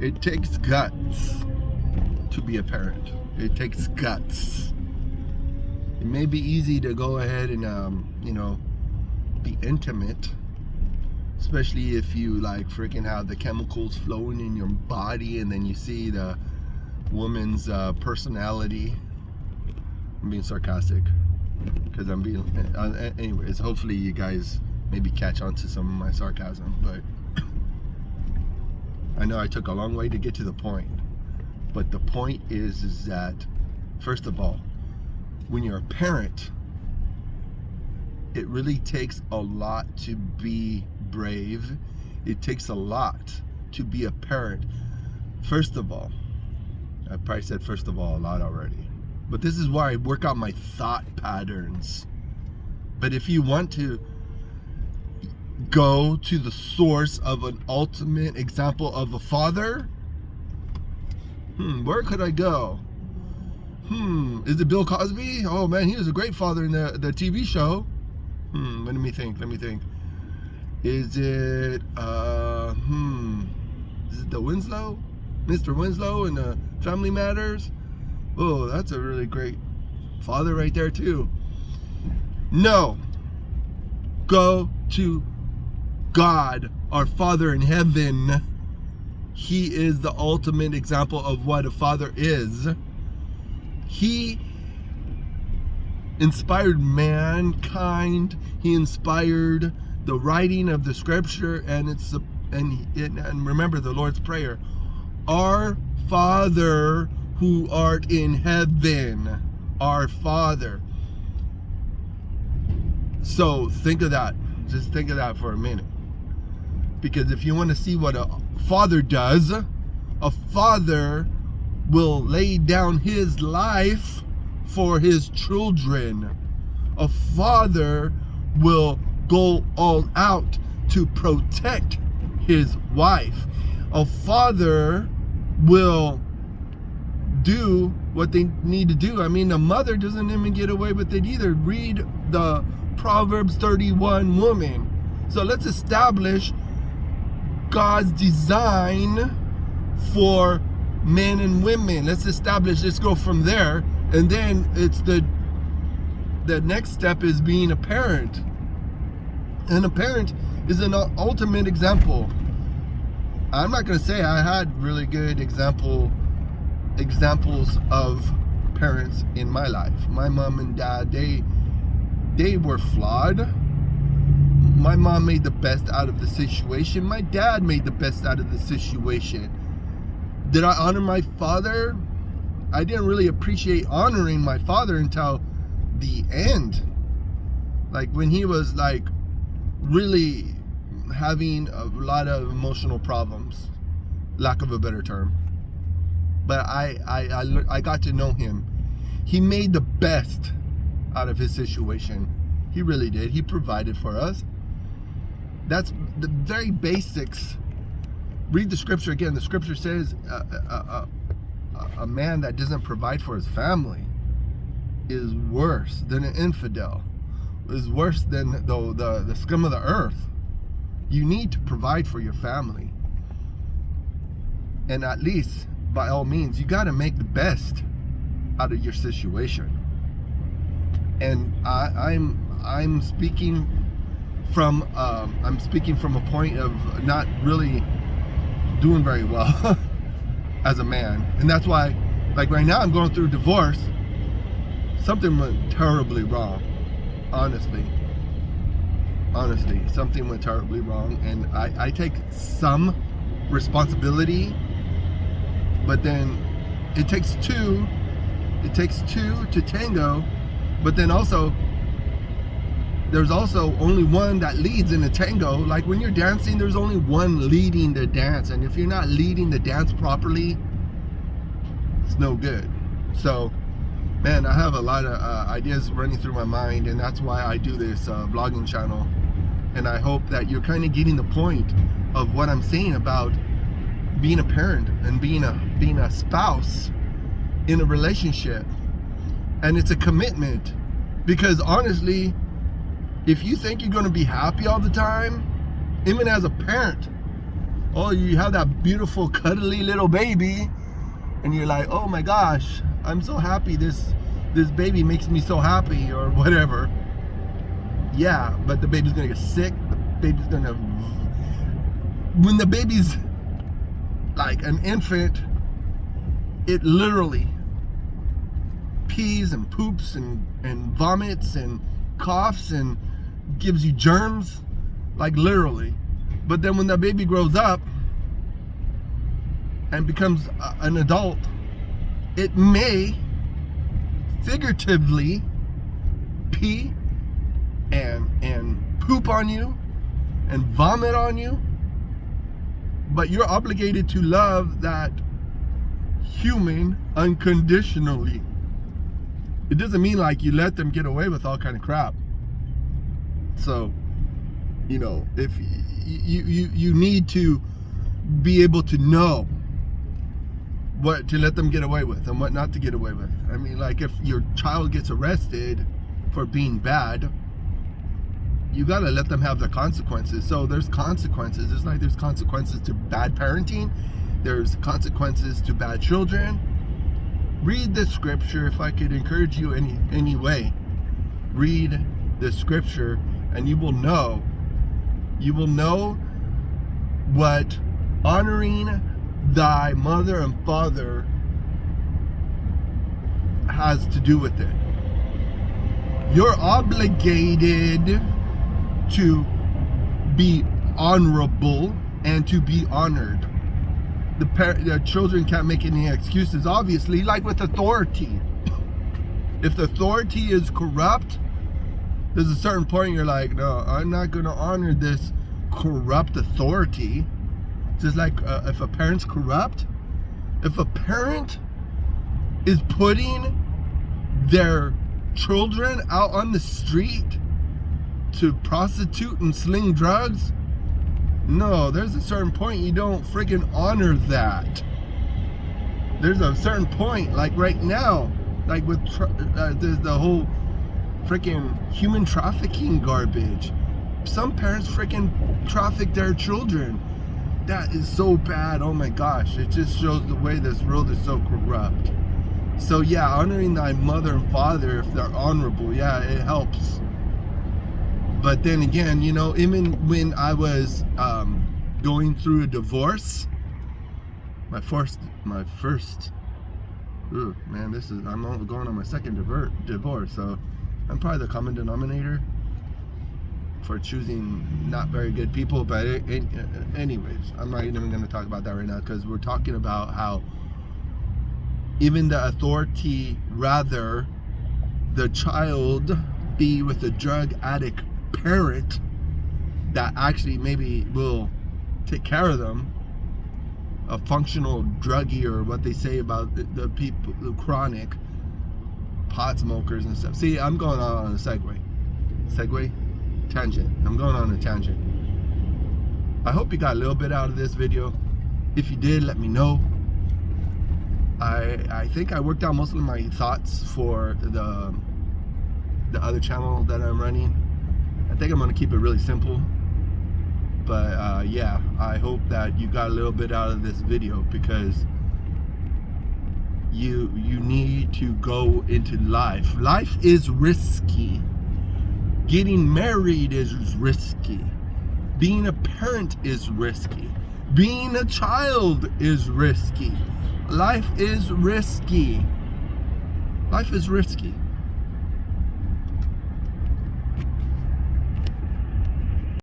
It takes guts to be a parent. It takes guts. It may be easy to go ahead and, be intimate, especially if you like freaking have the chemicals flowing in your body and then you see the woman's personality. I'm being sarcastic because I'm being, anyways, hopefully you guys maybe catch on to some of my sarcasm, but I know I took a long way to get to the point. But the point is that, first of all, when you're a parent, it really takes a lot to be brave. It takes a lot to be a parent. First of all, I probably said first of all a lot already, but this is why I work out my thought patterns. But if you want to go to the source of an ultimate example of a father, where could I go? Is it Bill Cosby? Oh man, he was a great father in the TV show. Let me think. Is it the Winslow? Mr. Winslow in Family Matters? Oh, that's a really great father right there too. No. Go to God, our Father in heaven. He is the ultimate example of what a father is. He inspired mankind. He inspired the writing of the scripture, and remember the Lord's Prayer. Our Father who art in heaven, our Father. So think of that. Just think of that for a minute. Because if you want to see what a father does, a father will lay down his life for his children. A father will go all out to protect his wife. A father will do what they need to do. I mean, the mother doesn't even get away with it either. Read the Proverbs 31 woman. So let's establish God's design for men and women. Let's go from there. And then it's the next step is being a parent. And a parent is an ultimate example. I'm not going to say I had really good examples of parents in my life. My mom and dad, they were flawed. My mom made the best out of the situation. My dad made the best out of the situation. Did I honor my father? I didn't really appreciate honoring my father until the end. Like when he was like really having a lot of emotional problems, lack of a better term. But I got to know him. He made the best out of his situation. He really did. He provided for us. That's the very basics. Read the scripture again. The scripture says a man that doesn't provide for his family is worse than an infidel, is worse than the scum of the earth. You need to provide for your family. And at least, by all means, you got to make the best out of your situation. And I'm speaking from a point of not really doing very well as a man. And that's why, like right now, I'm going through divorce. Something went terribly wrong. Honestly, something went terribly wrong, and I take some responsibility, but then it takes two to tango. But then also, there's also only one that leads in a tango. Like when you're dancing, there's only one leading the dance, and if you're not leading the dance properly, it's no good. So man, I have a lot of ideas running through my mind, and that's why I do this vlogging channel. And I hope that you're kind of getting the point of what I'm saying about being a parent and being a spouse in a relationship. And it's a commitment, because honestly, if you think you're going to be happy all the time, even as a parent, Oh, you have that beautiful cuddly little baby, and you're like, oh my gosh, I'm so happy, this baby makes me so happy, or whatever. Yeah, but the baby's gonna get sick. The baby's gonna, when the baby's like an infant, it literally pees and poops and vomits and coughs and gives you germs, like literally. But then when the baby grows up and becomes an adult, it may figuratively pee and poop on you and vomit on you, but you're obligated to love that human unconditionally. It doesn't mean like you let them get away with all kind of crap. So, you know, if you need to be able to know what to let them get away with and what not to get away with. I mean, like if your child gets arrested for being bad, you gotta let them have the consequences. So there's consequences. It's like there's consequences to bad parenting. There's consequences to bad children. Read the scripture. If I could encourage you any way, read the scripture, and you will know. You will know what honoring thy mother and father has to do with it. You're obligated to be honorable and to be honored. The children can't make any excuses, obviously, like with authority. If the authority is corrupt, there's a certain point you're like, no, I'm not going to honor this corrupt authority. Just like if a parent's corrupt, if a parent is putting their children out on the street to prostitute and sling drugs, no, there's a certain point you don't friggin' honor that. There's a certain point, like right now, like with there's the whole freaking human trafficking garbage. Some parents freaking traffic their children. That is so bad. Oh my gosh, it just shows the way this world is so corrupt. So yeah, honoring thy mother and father, if they're honorable, yeah, it helps. But then again, you know, even when I was going through a divorce, my first, ooh, man, I'm going on my second divorce, so I'm probably the common denominator for choosing not very good people. But anyways, I'm not even going to talk about that right now, because we're talking about how even the authority, rather the child be with a drug addict parent that actually maybe will take care of them, a functional druggie, or what they say about the people, the chronic pot smokers and stuff. See, I'm going on a tangent. I'm going on a tangent. I hope you got a little bit out of this video. If you did, let me know. I think I worked out most of my thoughts for the other channel that I'm running. I think I'm going to keep it really simple. But yeah, I hope that you got a little bit out of this video, because you need to go into life. Life is risky. Getting married is risky. Being a parent is risky. Being a child is risky. Life is risky. Life is risky.